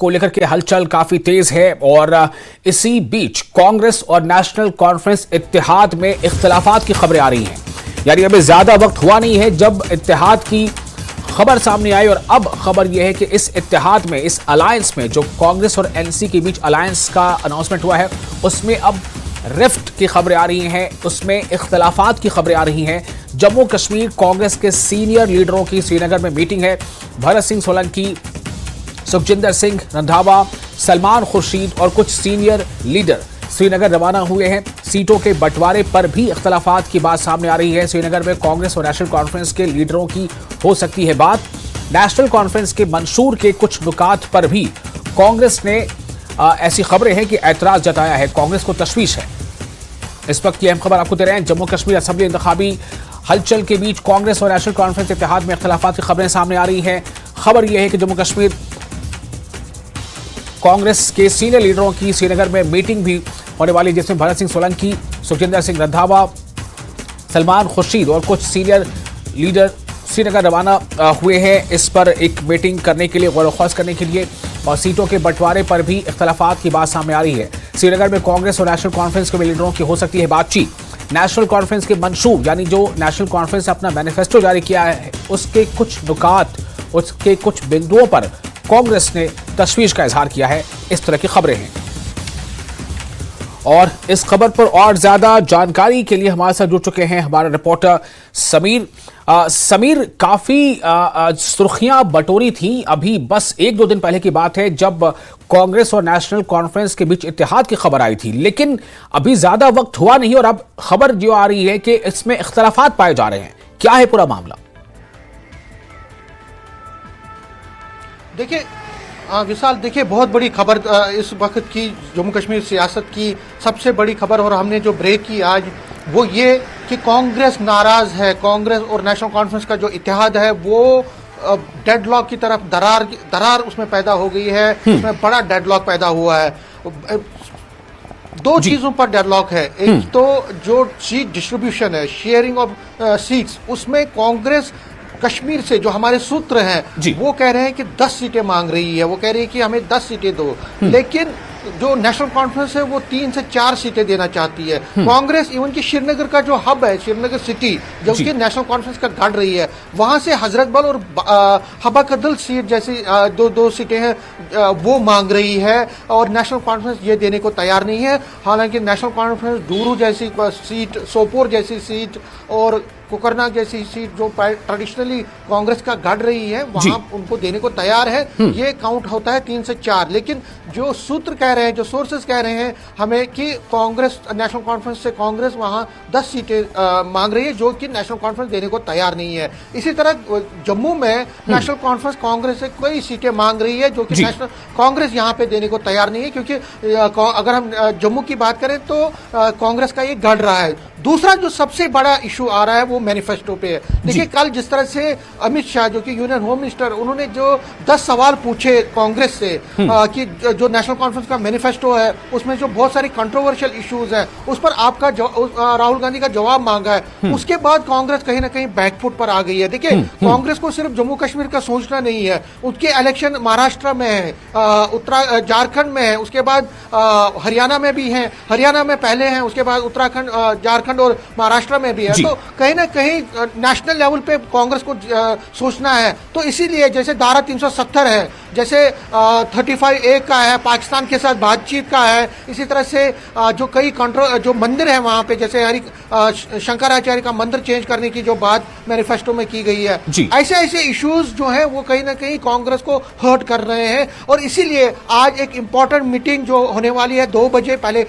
को लेकर के हलचल काफी तेज है और इसी बीच कांग्रेस और नेशनल कॉन्फ्रेंस इत्तेहाद में इख्तिलाफात की खबरें आ रही हैं। यानी अभी ज्यादा वक्त हुआ नहीं है जब इत्तेहाद की खबर सामने आई और अब खबर यह है कि इस इत्तेहाद में, इस अलायंस में जो कांग्रेस और एनसी के बीच अलायंस का अनाउंसमेंट हुआ है, उसमें अब रिफ्ट की खबरें आ रही हैं, उसमें इख्तिलाफात की खबरें आ रही हैं। जम्मू कश्मीर कांग्रेस के सीनियर लीडरों की श्रीनगर में मीटिंग है। भरत सिंह सोलंकी, सुखजिंदर सिंह रंधावा, सलमान खुर्शीद और कुछ सीनियर लीडर श्रीनगर रवाना हुए हैं। सीटों के बंटवारे पर भी इख्तिलाफात की बात सामने आ रही है। श्रीनगर में कांग्रेस और नेशनल कॉन्फ्रेंस के लीडरों की हो सकती है बात। नेशनल कॉन्फ्रेंस के मंशूर के कुछ नुकात पर भी कांग्रेस ने ऐसी खबरें हैं कि ऐतराज जताया है, कांग्रेस को तशवीश है। इस वक्त की अहम खबर आपको दे रहे हैं। जम्मू कश्मीर असेंबली इंतखाबी हलचल के बीच कांग्रेस और नेशनल कॉन्फ्रेंस इत्तेहाद में इख्तिलाफात की खबरें सामने आ रही हैं। खबर यह है कि जम्मू कश्मीर कांग्रेस के सीनियर लीडरों की श्रीनगर में मीटिंग भी होने वाली, जिसमें भरत सिंह सोलंकी, सुखजिंदर सिंह रंधावा, सलमान खुर्शीद और कुछ सीनियर लीडर श्रीनगर रवाना हुए हैं। इस पर एक मीटिंग करने के लिए, गौर ख्वास करने के लिए, और सीटों के बंटवारे पर भी इख्तिलाफात की बात सामने आ रही है। श्रीनगर में कांग्रेस और नेशनल कॉन्फ्रेंस के लीडरों की हो सकती है बातचीत। नेशनल कॉन्फ्रेंस के मंशूर, यानी जो नेशनल कॉन्फ्रेंस अपना मैनिफेस्टो जारी किया है, उसके कुछ नुकात, उसके कुछ बिंदुओं पर कांग्रेस ने तशवीश का इजहार किया है। इस तरह की खबरें हैं और इस खबर पर और ज्यादा जानकारी के लिए हमारे साथ जुड़ चुके हैं हमारा रिपोर्टर समीर। समीर, काफी सुर्खियां बटोरी थी। अभी बस एक दो दिन पहले की बात है जब कांग्रेस और नेशनल कॉन्फ्रेंस के बीच इत्तेहाद की खबर आई थी, लेकिन अभी ज्यादा वक्त हुआ नहीं और अब खबर जो आ रही है कि इसमें इख्तिलाफात पाए जा रहे हैं। क्या है पूरा मामला? देखिए विशाल, देखिए बहुत बड़ी खबर इस वक्त की जम्मू कश्मीर सियासत की सबसे बड़ी खबर, और हमने जो ब्रेक की आज वो ये कि कांग्रेस नाराज है। कांग्रेस और नेशनल कॉन्फ्रेंस का जो इत्तेहाद है वो डेडलॉक की तरफ दरार उसमें पैदा हो गई है। उसमें बड़ा डेडलॉक पैदा हुआ है। दो चीजों पर डेडलॉक है। एक तो जो सीट डिस्ट्रीब्यूशन है, शेयरिंग ऑफ सीट्स, उसमें कांग्रेस कश्मीर से जो हमारे सूत्र हैं वो कह रहे हैं कि 10 सीटें मांग रही है। वो कह रही है कि हमें 10 सीटें दो, लेकिन जो नेशनल कॉन्फ्रेंस है वो 3 से 4 सीटें देना चाहती है। कांग्रेस इवन की श्रीनगर का जो हब है, श्रीनगर सिटी, जो कि नेशनल कॉन्फ्रेंस का गढ़ रही है, वहां से हजरतबल और हबाकदल सीट जैसी दो सीटें हैं वो मांग रही है, और नेशनल कॉन्फ्रेंस ये देने को तैयार नहीं है। हालांकि नेशनल कॉन्फ्रेंस डूरू जैसी सीट, सोपोर जैसी सीट और कोकरनाग जैसी सीट जो ट्रेडिशनली कांग्रेस का गढ़ रही है, वहां उनको देने को तैयार है। ये काउंट होता है 3 से 4, लेकिन जो सूत्र कह रहे हैं, जो सोर्सेस कह रहे हैं हमें कि कांग्रेस, नेशनल कॉन्फ्रेंस से कांग्रेस वहां 10 सीटें मांग रही है, जो कि नेशनल कॉन्फ्रेंस देने को तैयार नहीं है। इसी तरह जम्मू में नेशनल कॉन्फ्रेंस कांग्रेस से कई सीटें मांग रही है, जो कि नेशनल कांग्रेस यहां पे देने को तैयार नहीं है, क्योंकि अगर हम जम्मू की बात करें तो कांग्रेस का ये गढ़ रहा है। दूसरा जो सबसे बड़ा इशू आ रहा है वो मैनिफेस्टो पे है। देखिए कल जिस तरह से अमित शाह, जो कि यूनियन होम मिनिस्टर, उन्होंने जो 10 सवाल पूछे कांग्रेस से कि जो नेशनल कॉन्फ्रेंस का मैनिफेस्टो है उसमें जो बहुत सारी कंट्रोवर्शियल इश्यूज हैं, उस पर आपका राहुल गांधी का जवाब मांगा है। उसके बाद कांग्रेस कहीं ना कहीं बैकफुट पर आ गई है। देखिए कांग्रेस को सिर्फ जम्मू कश्मीर का सोचना नहीं है, उसके इलेक्शन महाराष्ट्र में है, झारखंड में है, उसके बाद हरियाणा में भी है, हरियाणा में पहले है, उसके बाद उत्तराखंड, झारखंड और महाराष्ट्र में भी है। तो कहीं ना कहीं नेशनल लेवल पे कांग्रेस को सोचना है। तो इसीलिए जैसे धारा 370 है, जैसे 35A का है, पाकिस्तान के साथ बातचीत का है, इसी तरह से जो कई जो मंदिर है वहां पे, जैसे शंकराचार्य का मंदिर चेंज करने की जो बात मैनिफेस्टो में की गई है, ऐसे ऐसे इश्यूज जो है वो कहीं ना कहीं कांग्रेस को हर्ट कर रहे हैं। और इसीलिए आज एक इंपॉर्टेंट मीटिंग जो होने वाली है 2 बजे, पहले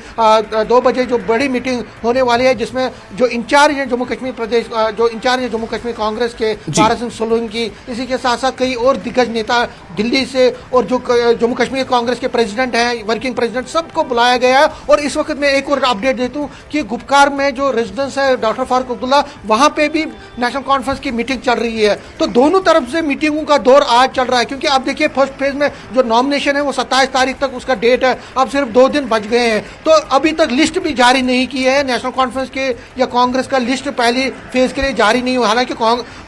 2 बजे जो बड़ी मीटिंग होने वाली है, जिसमें जो इंचार्ज है जम्मू कश्मीर प्रदेश, जो इंचार्ज है जम्मू कश्मीर कांग्रेस के भरत सिंह सोलंकी, इसी के साथ साथ कई और दिग्गज नेता दिल्ली से, और जो जम्मू कश्मीर कांग्रेस के प्रेसिडेंट हैं, वर्किंग प्रेसिडेंट, सबको बुलाया गया है। और इस वक्त मैं एक और अपडेट देता हूं कि गुपकार में जो रेजिडेंस है डॉक्टर फारूक अब्दुल्ला, वहां पे भी नेशनल कॉन्फ्रेंस की मीटिंग चल रही है। तो दोनों तरफ से मीटिंगों का दौर आज चल रहा है, क्योंकि अब देखिए फर्स्ट फेज में जो नॉमिनेशन है वो 27 तारीख तक उसका डेट है, अब सिर्फ 2 दिन बच गए हैं। तो अभी तक लिस्ट भी जारी नहीं की है नेशनल कॉन्फ्रेंस के या कांग्रेस का लिस्ट पहली फेज के लिए जारी नहीं हुआ। हालांकि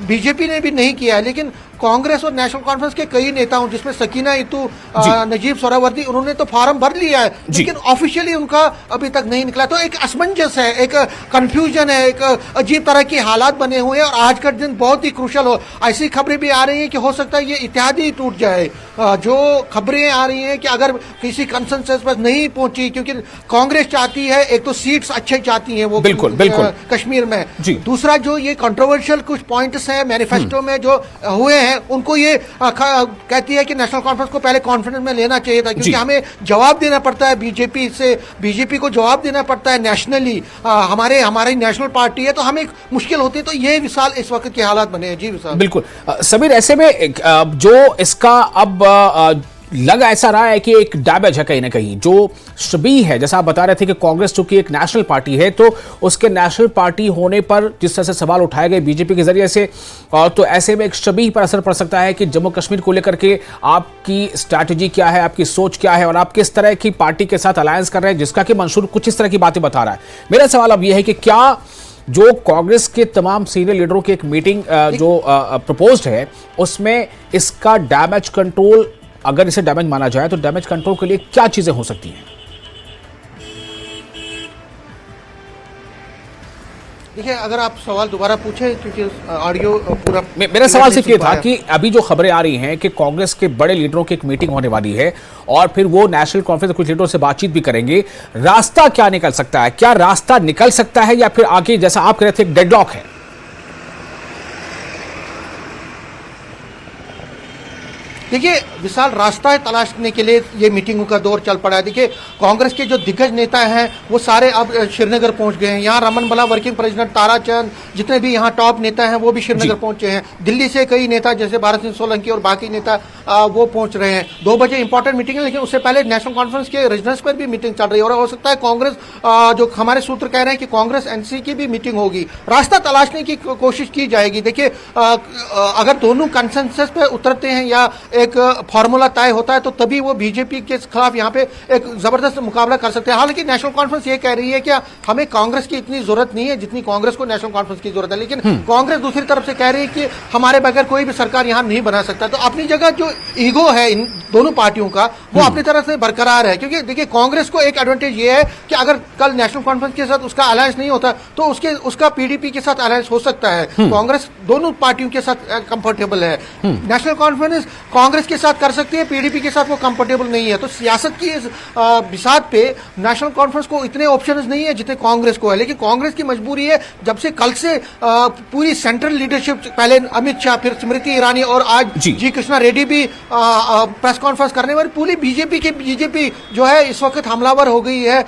बीजेपी ने भी नहीं किया है, लेकिन कांग्रेस और नेशनल कॉन्फ्रेंस के कई नेताओं जिसमें सकीना इतू, नजीब सोहरावर्दी, उन्होंने तो फॉर्म भर लिया है, लेकिन ऑफिशियली उनका अभी तक नहीं निकला। तो एक असमंजस है, एक कंफ्यूजन है, एक अजीब तरह के हालात बने हुए हैं और आज का दिन बहुत ही क्रूशल हो। ऐसी खबरें भी आ रही हैं कि हो सकता है ये इत्तेहाद ही टूट जाए। जो खबरें आ रही हैं कि अगर किसी कंसेंसस पर नहीं पहुंची, क्योंकि कांग्रेस चाहती है, एक तो सीट्स अच्छे चाहती है वो बिल्कुल कश्मीर में, दूसरा जो ये कंट्रोवर्शियल कुछ पॉइंट्स हैं मैनिफेस्टो में जो हुए हैं, उनको ये कहती है कि नेशनल कॉन्फ्रेंस को पहले कॉन्फ्रेंस में लेना चाहिए था, क्योंकि हमें जवाब देना पड़ता है बीजेपी से, बीजेपी को जवाब देना पड़ता है नेशनली, हमारी नेशनल पार्टी है, तो हमें मुश्किल होती है। तो ये विशाल इस वक्त के हालात बने हैं। जी विशाल, बिल्कुल समीर, ऐसे में जो इसका अब लग ऐसा रहा है कि एक डैमेज है कहीं ना कहीं, जो शबी है, जैसा आप बता रहे थे कि कांग्रेस चूंकि एक नेशनल पार्टी है, तो उसके नेशनल पार्टी होने पर जिस तरह से सवाल उठाए गए बीजेपी के जरिए से, तो ऐसे में एक शबी पर असर पड़ सकता है कि जम्मू कश्मीर को लेकर के आपकी स्ट्रैटेजी क्या है, आपकी सोच क्या है और आप किस तरह की पार्टी के साथ अलायंस कर रहे हैं, जिसका कि मंशूर कुछ इस तरह की बातें बता रहा है। मेरा सवाल अब यह है कि क्या जो कांग्रेस के तमाम सीनियर लीडरों की एक मीटिंग जो प्रपोज्ड है, उसमें इसका डैमेज कंट्रोल, अगर इसे डैमेज माना जाए तो डैमेज कंट्रोल के लिए क्या चीजें हो सकती हैं? देखिए, अगर आप सवाल दोबारा पूछे, क्योंकि ऑडियो पूरा, मेरा सवाल सिर्फ ये था कि अभी जो खबरें आ रही हैं कि कांग्रेस के बड़े लीडरों की एक मीटिंग होने वाली है और फिर वो नेशनल कॉन्फ्रेंस कुछ लीडरों से बातचीत भी करेंगे, रास्ता क्या निकल सकता है? क्या रास्ता निकल सकता है या फिर आगे जैसा आप कह रहे थे एक डेडलॉक है? देखिए विशाल, रास्ता तलाशने के लिए ये मीटिंगों का दौर चल पड़ा है। देखिए, कांग्रेस के जो दिग्गज नेता हैं वो सारे अब श्रीनगर पहुंच गए हैं। यहाँ रमन बला वर्किंग प्रेसिडेंट, ताराचंद, जितने भी यहाँ टॉप नेता हैं वो भी श्रीनगर पहुंचे हैं। दिल्ली से कई नेता जैसे भारत सिंह सोलंकी और बाकी नेता वो पहुंच रहे हैं। 2 बजे इंपॉर्टेंट मीटिंग है, लेकिन उससे पहले नेशनल कॉन्फ्रेंस के रीजनल्स पर भी मीटिंग चल रही है और हो सकता है कांग्रेस, जो हमारे सूत्र कह रहे हैं कि कांग्रेस एनसी की भी मीटिंग होगी। रास्ता तलाशने की कोशिश की जाएगी। देखिए, अगर दोनों कंसेंसस पे उतरते हैं या एक फार्मूला तय होता है, तो तभी वो बीजेपी के खिलाफ यहाँ पे एक जबरदस्त मुकाबला कर सकते हैं। हालांकि नेशनल कॉन्फ्रेंस ये कह रही है कि हमें कांग्रेस की इतनी जरूरत नहीं है जितनी कांग्रेस को नेशनल कॉन्फ्रेंस की जरूरत है, लेकिन कांग्रेस दूसरी तरफ से कह रही है कि हमारे बगैर कोई भी सरकार यहाँ नहीं बना सकता। तो अपनी जगह जो ईगो है इन दोनों पार्टियों का, वो अपनी तरफ से बरकरार है, क्योंकि देखिए कांग्रेस को एक एडवांटेज ये है कि अगर कल नेशनल कॉन्फ्रेंस के साथ उसका अलायंस नहीं होता तो उसका पीडीपी के साथ अलायंस हो सकता है। कांग्रेस दोनों पार्टियों के साथ कंफर्टेबल है। नेशनल कॉन्फ्रेंस कांग्रेस के साथ कर सकती है, पीडीपी के साथ वो कंफर्टेबल नहीं है। तो सियासत की इस बिसात पे नेशनल कॉन्फ्रेंस को इतने ऑप्शंस नहीं है जितने कांग्रेस को है, लेकिन कांग्रेस की मजबूरी है, जब से कल से पूरी सेंट्रल लीडरशिप, पहले अमित शाह, फिर स्मृति ईरानी और आज जी कृष्णा रेड्डी भी प्रेस कॉन्फ्रेंस करने वाली, पूरी बीजेपी जो है इस वक्त हमलावर हो गई है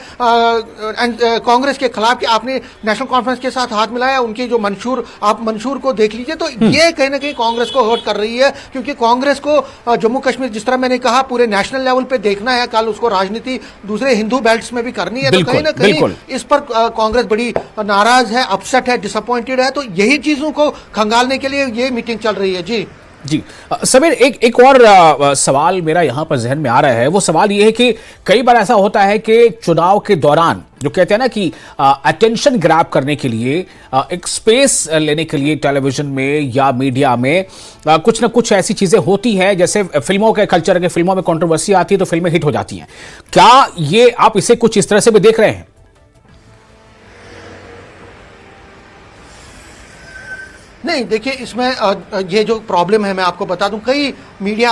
कांग्रेस के खिलाफ कि आपने नेशनल कॉन्फ्रेंस के साथ हाथ मिलाया। उनकी जो मंशूर को देख लीजिए, तो ये कहीं ना कहीं कांग्रेस को हर्ट कर रही है, क्योंकि कांग्रेस को जम्मू कश्मीर, जिस तरह मैंने कहा, पूरे नेशनल लेवल पे देखना है, कल उसको राजनीति दूसरे हिंदू बेल्ट्स में भी करनी है। तो कहीं ना कहीं इस पर कांग्रेस बड़ी नाराज है, अपसेट है, डिसअपॉइंटेड है। तो यही चीजों को खंगालने के लिए ये मीटिंग चल रही है। जी समीर, एक और सवाल मेरा यहां पर जहन में आ रहा है। वो सवाल ये है कि कई बार ऐसा होता है कि चुनाव के दौरान जो कहते हैं ना कि अटेंशन ग्रैब करने के लिए, एक स्पेस लेने के लिए टेलीविजन में या मीडिया में कुछ ना कुछ ऐसी चीजें होती हैं, जैसे फिल्मों के कल्चर के, फिल्मों में कंट्रोवर्सी आती है तो फिल्में हिट हो जाती हैं। क्या ये आप इसे कुछ इस तरह से भी देख रहे हैं? नहीं, देखिए, इसमें ये जो प्रॉब्लम है मैं आपको बता दूं, कई मीडिया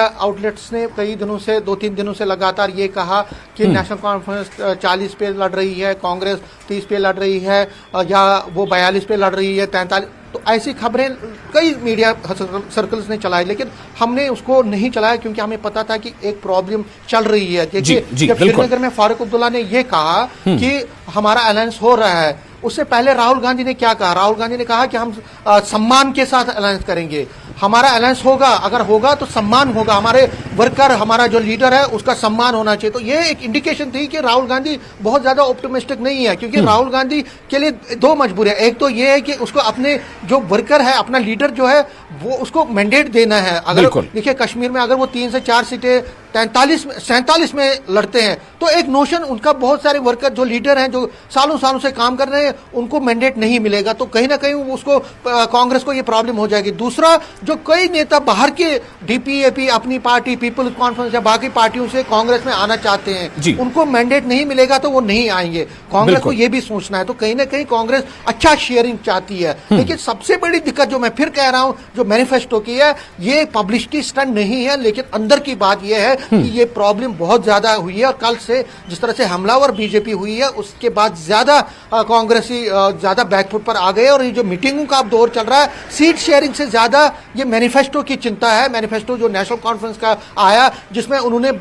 आउटलेट्स ने कई दिनों से, 2-3 दिनों से लगातार ये कहा कि नेशनल कॉन्फ्रेंस 40 पे लड़ रही है, कांग्रेस 30 पे लड़ रही है, या वो 42 पे लड़ रही है, 43। तो ऐसी खबरें कई मीडिया सर्कल्स ने चलाई, लेकिन हमने उसको नहीं चलाया, क्योंकि हमें पता था कि एक प्रॉब्लम चल रही है। देखिए, जब श्रीनगर में फारूक अब्दुल्ला ने ये कहा कि हमारा अलायंस हो रहा है, उससे पहले राहुल गांधी ने क्या कहा? राहुल गांधी ने कहा कि हम सम्मान के साथ अलायंस करेंगे, हमारा अलायंस होगा, अगर होगा तो सम्मान होगा, हमारे वर्कर, हमारा जो लीडर है उसका सम्मान होना चाहिए। तो ये एक इंडिकेशन थी कि राहुल गांधी बहुत ज्यादा ऑप्टिमिस्टिक नहीं है, क्योंकि राहुल गांधी के लिए 2 मजबूरियां, एक तो ये है कि उसको अपने जो वर्कर है, अपना लीडर जो है, वो उसको मैंडेट देना है। अगर देखिए कश्मीर में अगर वो 3 से 4 सीटें 47 में लड़ते हैं। तो एक नोशन उनका, बहुत सारे वर्कर जो लीडर हैं जो सालों सालों से काम कर रहे हैं, उनको मैंडेट नहीं मिलेगा, तो कहीं ना कहीं उसको कांग्रेस को ये प्रॉब्लम हो जाएगी। दूसरा, जो कई नेता बाहर के डीपीएपी अपनी पार्टी पीपल्स कॉन्फ्रेंस या बाकी पार्टियों से कांग्रेस में आना चाहते हैं, उनको मैंडेट नहीं मिलेगा तो वो नहीं आएंगे। कांग्रेस को ये भी सोचना है। तो कहीं ना कहीं कांग्रेस अच्छा शेयरिंग चाहती है, लेकिन सबसे बड़ी दिक्कत जो मैं फिर कह रहा हूं, जो मैनिफेस्टो की है, ये पब्लिसिटी स्टंट नहीं है, लेकिन अंदर की बात यह है कि ये प्रॉब्लम बहुत ज्यादा हुई है। और कल से जिस तरह से हमलावर बीजेपी हुई है, उसके बाद ज्यादा कांग्रेसी ज्यादा बैकफुट पर आ गए। और ये जो मीटिंगों का अब दौर चल रहा है, सीट शेयरिंग से ज्यादा ये मैनिफेस्टो की चिंता है। मैनिफेस्टो जो नेशनल कॉन्फ्रेंस का आया, जिसमें उन्होंने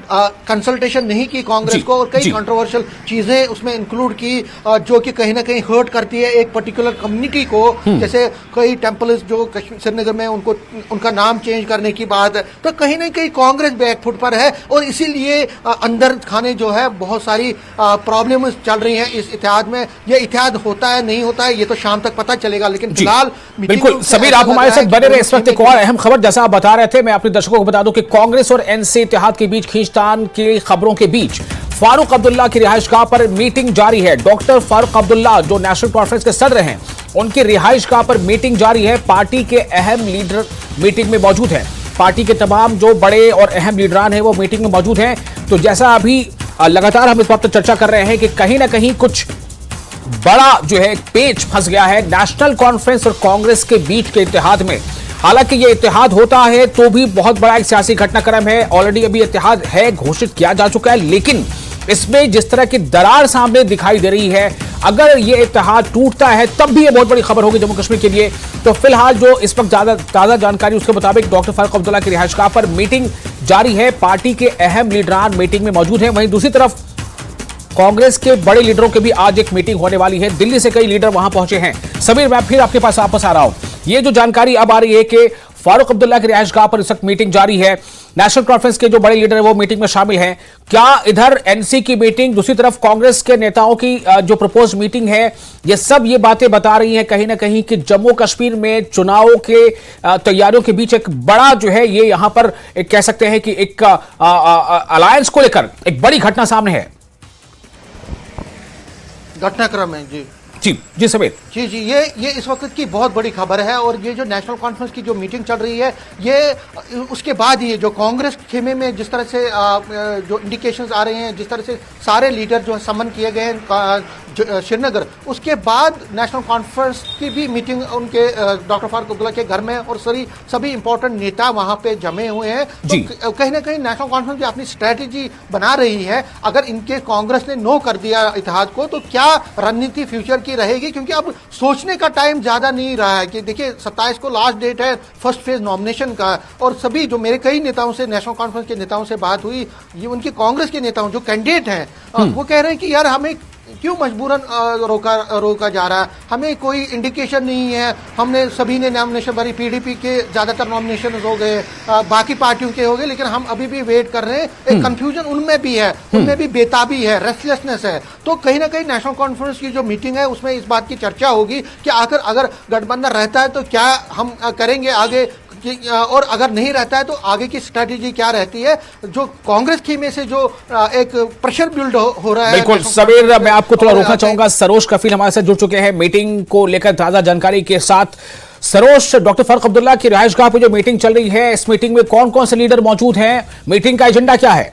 कंसल्टेशन नहीं की कांग्रेस को, और कई कंट्रोवर्शियल चीजें उसमें इंक्लूड की, जो कि कहीं ना कहीं हर्ट करती है एक पर्टिकुलर कम्युनिटी को। जैसे कई टेम्पल्स जो श्रीनगर में उनको उनका नाम चेंज करने की बात है, तो कहीं ना कहीं कांग्रेस बैकफुट पर है। और इसीलिए अंदर खाने जो है बहुत सारी प्रॉब्लम्स चल रही हैं इस इत्तेहाद में। ये इत्तेहाद होता है नहीं होता है ये तो शाम तक पता चलेगा, लेकिन फिलहाल बिल्कुल समीर, आप हमारे साथ बने रहे। इस वक्त एक और अहम खबर, जैसा आप बता रहे थे, मैं अपने दर्शकों को बता दूं कि कांग्रेस और एनसी इत्तेहाद के बीच खींचतान की खबरों के बीच फारूक अब्दुल्ला की रिहाइशगाह पर मीटिंग जारी है। डॉक्टर फारूक अब्दुल्ला जो नेशनल कॉन्फ्रेंस के सदर हैं, उनकी रिहाइशगाह पर मीटिंग जारी है। पार्टी के अहम लीडर मीटिंग में मौजूद हैं। पार्टी के तमाम जो बड़े और अहम लीडरान हैं वो मीटिंग में मौजूद हैं। तो जैसा अभी लगातार हम इस बात पर चर्चा कर रहे हैं कि कहीं ना कहीं कुछ बड़ा जो है पेच फंस गया है नेशनल कॉन्फ्रेंस और कांग्रेस के बीच के इत्तेहाद में। हालांकि ये इत्तेहाद होता है तो भी बहुत बड़ा एक सियासी घटनाक्रम है। ऑलरेडी अभी इत्तेहाद है, घोषित किया जा चुका है, लेकिन इसमें जिस तरह की दरार सामने दिखाई दे रही है, अगर ये इत्तेहाद टूटता है तब भी ये बहुत बड़ी खबर होगी जम्मू कश्मीर के लिए। तो फिलहाल जो इस वक्त ज्यादा ताजा जानकारी, उसके मुताबिक डॉक्टर फारूक अब्दुल्ला की रिहाइशगाह पर मीटिंग जारी है। पार्टी के अहम लीडरान मीटिंग में मौजूद हैं। वहीं दूसरी तरफ कांग्रेस के बड़े लीडरों की भी आज एक मीटिंग होने वाली है। दिल्ली से कई लीडर वहां पहुंचे हैं। समीर, मैं फिर आपके पास वापस आ रहा हूं। ये जो जानकारी अब आ रही है कि फारूक अब्दुल्ला की रिहाइशगाह पर इस वक्त मीटिंग जारी है, नेशनल कॉन्फ्रेंस के जो बड़े लीडर हैं वो मीटिंग में शामिल हैं। क्या इधर एनसी की मीटिंग, दूसरी तरफ कांग्रेस के नेताओं की जो प्रपोज मीटिंग है, ये सब ये बातें बता रही हैं कहीं ना कहीं कि जम्मू कश्मीर में चुनावों के तैयारियों के बीच एक बड़ा जो है ये यहां पर एक कह सकते हैं कि एक अलायंस को लेकर एक बड़ी घटना सामने है, घटनाक्रम है। जी जी समीर जी, ये इस वक्त की बहुत बड़ी खबर है। और ये जो नेशनल कॉन्फ्रेंस की जो मीटिंग चल रही है, ये उसके बाद ही जो कांग्रेस खेमे में जिस तरह से जो इंडिकेशंस आ रहे हैं, जिस तरह से सारे लीडर जो है समन किए गए हैं श्रीनगर, उसके बाद नेशनल कॉन्फ्रेंस की भी मीटिंग उनके डॉक्टर फारूक अब्दुल्ला के घर में, और सभी इंपॉर्टेंट नेता वहां पे जमे हुए हैं। तो कहीं ना कहीं नेशनल कॉन्फ्रेंस भी अपनी स्ट्रैटेजी बना रही है। अगर इनके कांग्रेस ने नो कर दिया इत्तेहाद को, तो क्या रणनीति फ्यूचर की रहेगी, क्योंकि अब सोचने का टाइम ज्यादा नहीं रहा है। कि देखिए 27 को लास्ट डेट है फर्स्ट फेज नॉमिनेशन का। और सभी जो मेरे कई नेताओं से, नेशनल कॉन्फ्रेंस के नेताओं से बात हुई, ये उनके कांग्रेस के नेताओं जो कैंडिडेट हैं, वो कह रहे हैं कि यार हमें क्यों मजबूरन रोका जा रहा है, हमें कोई इंडिकेशन नहीं है। हमने सभी ने नॉमिनेशन भरी, पीडीपी के ज्यादातर नॉमिनेशन हो गए, बाकी पार्टियों के हो गए, लेकिन हम अभी भी वेट कर रहे हैं। एक कंफ्यूजन उनमें भी है, उनमें भी बेताबी है, रेस्टलेसनेस है। तो कहीं ना कहीं नेशनल कॉन्फ्रेंस की जो मीटिंग है उसमें इस बात की चर्चा होगी कि आखिर अगर गठबंधन रहता है तो क्या हम करेंगे आगे, और अगर नहीं रहता है तो आगे की स्ट्रेटेजी क्या रहती है। जो कांग्रेस खेमे से जो एक प्रेशर बिल्ड हो रहा है। बिल्कुल समीर, मैं आपको थोड़ा रोकना चाहूंगा। सरोज कफील हमारे साथ जुड़ चुके हैं मीटिंग को लेकर ताजा जानकारी के साथ। सरोज, डॉक्टर फारूक अब्दुल्ला की रिहाइशगाह पर जो मीटिंग चल रही है, इस मीटिंग में कौन कौन से लीडर मौजूद हैं, मीटिंग का एजेंडा क्या है?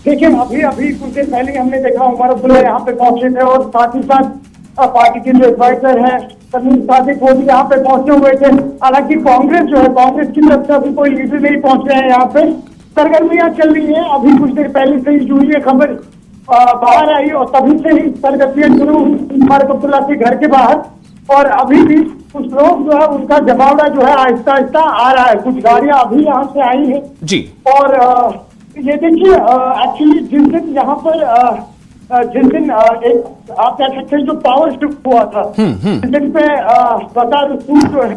देखिए, अभी कुछ देर पहले हमने देखा उमर अब्दुल्ला यहाँ पे पहुंचे थे, और साथ ही साथ पार्टी के जो एडवाइजर हैं तमीम सादिक वो भी यहाँ पे पहुंचे हुए थे। हालांकि कांग्रेस जो है, कांग्रेस की तरफ से अभी कोई लीडर नहीं पहुंचे हैं यहाँ पे। सरगर्मियां चल रही हैं। अभी कुछ देर पहले से ही जो ये खबर बाहर आई, और तभी से ही सरगर्मियां शुरू फारूक अब्दुल्ला के घर के बाहर। और अभी भी कुछ लोग जो है उनका जमावड़ा जो है आहिस्ता आहिस्ता आ रहा है। कुछ गाड़ियां अभी यहाँ से आई है जी। और ये देखिए, एक्चुअली जिस दिन यहाँ पर जिस दिन एक आप कह सकते हैं जो पावर शिफ्ट हुआ था, जिस दिन पे बता रसूल जो है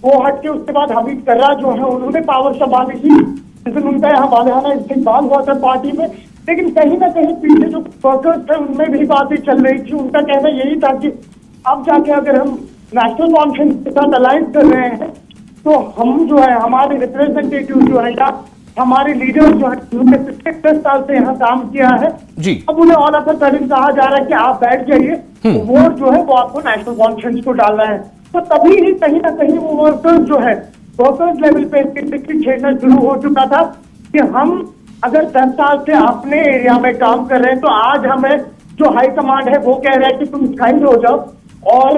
वो हट के उसके बाद हमीद कर्रा जो है उन्होंने पावर संभाली थी। जिस दिन उनका यहाँ बालियाना इस्तेमाल हुआ था पार्टी में, लेकिन कहीं ना कहीं पीछे जो वर्कर्स थे उनमें भी बातें चल रही थी। उनका कहना यही था कि अब जाके अगर हम नेशनल कॉन्फ्रेंस के साथ अलायंस कर रहे हैं तो हम जो है, हमारे रिप्रेजेंटेटिव जो है या हमारे लीडर्स जो है जिन्होंने पिछले 10 साल से यहाँ काम किया है जी। अब उन्हें ऑल ऑफ अ सडन कहा जा रहा है कि आप बैठ जाइए, वोट जो है वो आपको नेशनल कॉन्फ्रेंस को डालना है। तो तभी ही कहीं ना कहीं वो वर्कर्स जो है वर्कर्स लेवल पे इसकी छेड़ना शुरू हो चुका था कि हम अगर 10 साल से अपने एरिया में काम कर रहे हैं तो आज हमें जो हाई कमांड है वो कह रहा है कि तुम साइड हो जाओ और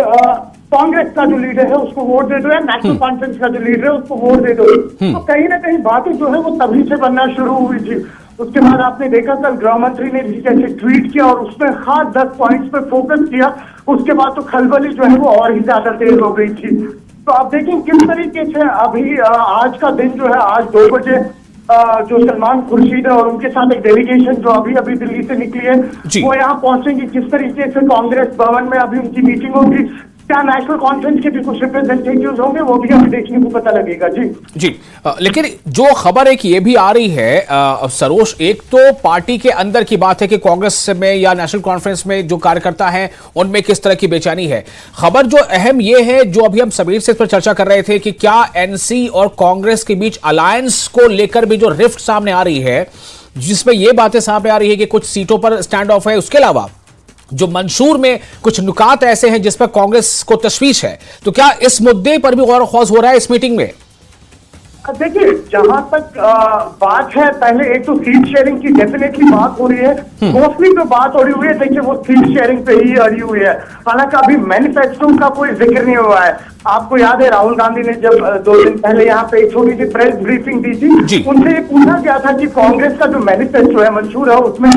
कांग्रेस का जो लीडर है उसको वोट दे दो या नेशनल कॉन्फ्रेंस का जो लीडर है उसको वोट दे दो। तो कहीं ना कहीं बातें जो है वो तभी से बनना शुरू हुई थी। उसके बाद आपने देखा कल गृह मंत्री ने भी कैसे ट्वीट किया और उसमें खास 10 पॉइंट्स पे फोकस किया। उसके बाद तो खलबली जो है वो और ही ज्यादा तेज हो गई थी। तो आप देखें किस तरीके से अभी आज का दिन जो है आज 2 बजे जो सलमान खुर्शीद है और उनके साथ एक डेलीगेशन जो अभी अभी दिल्ली से निकली है वो यहाँ पहुंचेंगी। किस तरीके से कांग्रेस भवन में अभी उनकी मीटिंग होगी, क्या नेशनल कॉन्फ्रेंस के भी कुछ रिप्रेजेंटेटिव्स होंगे, वो भी अभी देखने को पता लगेगा। जी लेकिन जो खबर एक ये भी आ रही है सरोज, एक तो पार्टी के अंदर की बात है कि कांग्रेस में या नेशनल कॉन्फ्रेंस में जो कार्यकर्ता हैं उनमें किस तरह की बेचैनी है। खबर जो अहम ये है जो अभी हम समीर से इस पर चर्चा कर रहे थे कि क्या एनसी और कांग्रेस के बीच अलायंस को लेकर भी जो रिफ्ट सामने आ रही है, जिसमें ये बातें सामने आ रही है कि कुछ सीटों पर स्टैंड ऑफ है, उसके अलावा जो मंशूर में कुछ नुकात ऐसे हैं जिस पर कांग्रेस को तशवीश है, तो क्या इस मुद्दे पर भी गौर खौज हो रहा है इस मीटिंग में? देखिए जहां तक बात है, पहले एक तो सीट शेयरिंग की डेफिनेटली बात हो रही है, मोस्टली जो बात हो रही हुई है देखिए वो सीट शेयरिंग पे ही अड़ी हुई है। हालांकि अभी मैनिफेस्टो का कोई जिक्र नहीं हुआ है। आपको याद है राहुल गांधी ने जब 2 दिन पहले यहाँ पे एक छोटी सी प्रेस ब्रीफिंग दी थी, उनसे ये पूछा गया था कि कांग्रेस का जो मैनिफेस्टो है मंशूर है उसमें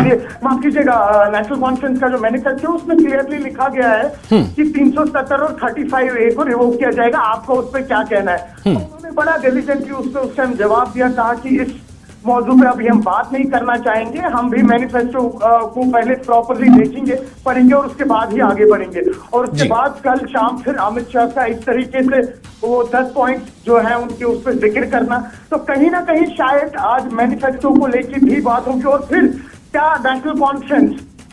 माफ कीजिएगा नेशनल कॉन्फ्रेंस का जो मैनिफेस्टो है उसमें क्लियरली लिखा गया है कि 370 और 35A को रिवोक किया जाएगा, आपको उस पर क्या कहना है। उन्होंने बड़ा डिलीजेंटली उस पर उस टाइम जवाब दिया, कहा कि इस मौजूद पे अभी हम बात नहीं करना चाहेंगे, हम भी मैनिफेस्टो को पहले प्रॉपरली देखेंगे, पढ़ेंगे और उसके बाद ही आगे बढ़ेंगे। और उसके बाद कल शाम फिर अमित शाह का इस तरीके से वो 10 पॉइंट जो है उनके उस पर जिक्र करना, तो कहीं ना कहीं शायद आज मैनिफेस्टो को लेकर भी बात होगी। और फिर क्या नेशनल कॉन्फ्रेंस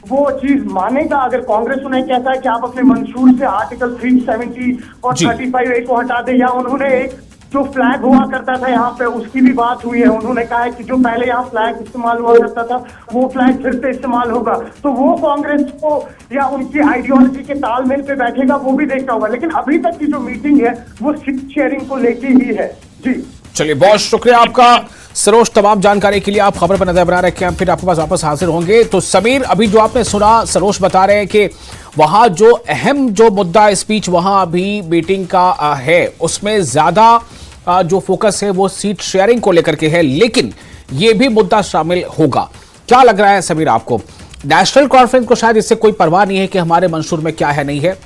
वो चीज मानेगा अगर कांग्रेस उन्हें कहता है कि आप अपने मंशूर से आर्टिकल 370 और 35A को हटा दे, या उन्होंने एक जो फ्लैग हुआ करता था यहाँ पे उसकी भी बात हुई है। उन्होंने कहा है कि जो पहले यहाँ फ्लैग इस्तेमाल हुआ करता था वो फ्लैग फिर से इस्तेमाल होगा, तो वो कांग्रेस को या उनकी आइडियोलॉजी के तालमेल पे बैठेगा वो भी देखना होगा। लेकिन अभी तक की जो मीटिंग है वो सीट शेयरिंग को लेके ही है। जी चलिए, बहुत शुक्रिया आपका सरोज, तमाम जानकारी के लिए। आप खबर पर नजर बना रखें, हम फिर आपके पास वापस हाजिर होंगे। तो समीर, अभी जो आपने सुना, सरोज बता रहे हैं कि वहां जो अहम जो मुद्दा स्पीच वहां अभी मीटिंग का है उसमें ज्यादा जो फोकस है वो सीट शेयरिंग को लेकर के है, लेकिन ये भी मुद्दा शामिल होगा। क्या लग रहा है समीर आपको? नेशनल कॉन्फ्रेंस को शायद इससे कोई परवाह नहीं है कि हमारे मंशूर में क्या है नहीं है,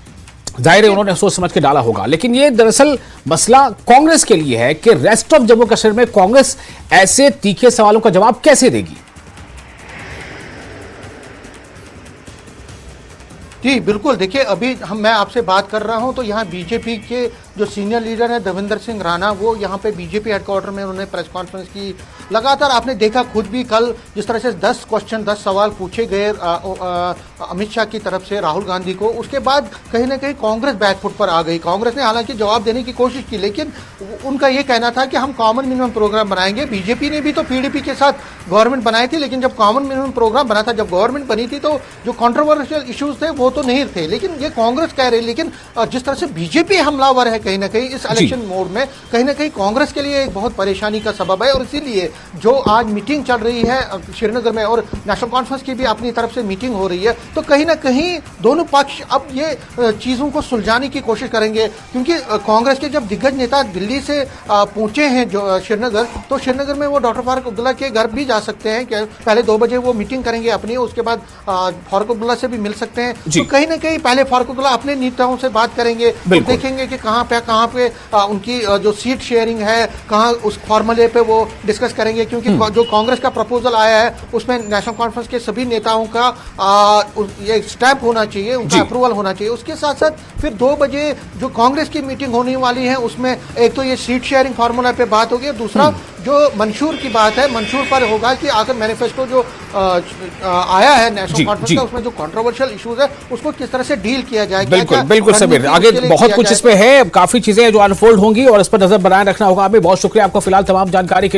जाहिर है उन्होंने सोच समझ के डाला होगा, लेकिन ये दरअसल मसला कांग्रेस के लिए है कि रेस्ट ऑफ जम्मू कश्मीर में कांग्रेस ऐसे तीखे सवालों का जवाब कैसे देगी? जी बिल्कुल, देखिए अभी मैं आपसे बात कर रहा हूं तो यहाँ बीजेपी के जो सीनियर लीडर है देवेंद्र सिंह राणा, वो यहाँ पे बीजेपी हेडक्वार्टर में उन्होंने प्रेस कॉन्फ्रेंस की। लगातार आपने देखा खुद भी कल जिस तरह से 10 सवाल पूछे गए अमित शाह की तरफ से राहुल गांधी को, उसके बाद कहीं ना कहीं कांग्रेस बैकफुट पर आ गई। कांग्रेस ने हालांकि जवाब देने की कोशिश की, लेकिन उनका ये कहना था कि हम कॉमन मिनिमम प्रोग्राम बनाएंगे। बीजेपी ने भी तो पीडीपी के साथ गवर्नमेंट बनाई थी, लेकिन जब कॉमन मिनिमम प्रोग्राम बना था, जब गवर्नमेंट बनी थी, तो जो कॉन्ट्रोवर्शियल इश्यूज थे वो तो नहीं थे, लेकिन ये कांग्रेस कह रही। लेकिन जिस तरह से बीजेपी हमलावर है कहीं ना कहीं इस इलेक्शन मोड में, कहीं ना कहीं कांग्रेस के लिए एक बहुत परेशानी का सबब है। और इसीलिए जो आज मीटिंग चल रही है श्रीनगर में और नेशनल कॉन्फ्रेंस की भी अपनी तरफ से मीटिंग हो रही है, तो कहीं ना कहीं दोनों पक्ष अब ये चीज़ों को सुलझाने की कोशिश करेंगे। क्योंकि कांग्रेस के जब दिग्गज नेता दिल्ली से पहुंचे हैं जो श्रीनगर, तो श्रीनगर में वो डॉक्टर फारूक अब्दुल्ला के घर भी जा सकते हैं कि पहले 2 बजे वो मीटिंग करेंगे अपनी, उसके बाद फारूक अब्दुल्ला से भी मिल सकते हैं। तो कहीं ना कहीं पहले फारूक अब्दुल्ला अपने नेताओं से बात करेंगे, तो देखेंगे कि कहाँ पे उनकी जो सीट शेयरिंग है, कहाँ उस फॉर्मूले पे वो डिस्कस करेंगे। क्योंकि जो कांग्रेस का प्रपोजल आया है उसमें नेशनल कॉन्फ्रेंस के सभी नेताओं का ये स्टैम्प होना चाहिए, उनका अप्रूवल होना चाहिए। उसके साथ साथ फिर 2 बजे जो कांग्रेस की मीटिंग होने वाली है उसमें एक तो ये सीट शेयरिंग फार्मूला पे बात होगी, दूसरा जो मंशूर की बात है, मंशूर पर होगा कि आखिर मैनिफेस्टो जो आया है नेशनल कॉन्फ्रेंस का, उसमें जो कंट्रोवर्शियल इश्यूज है उसको किस तरह से डील किया जाए। बिल्कुल बिल्कुल समीर, आगे बहुत कुछ इसमें है, काफी चीजें जो अनफोल्ड होंगी और इस पर नजर बनाए रखना होगा। हमें बहुत शुक्रिया आपका फिलहाल तमाम जानकारी के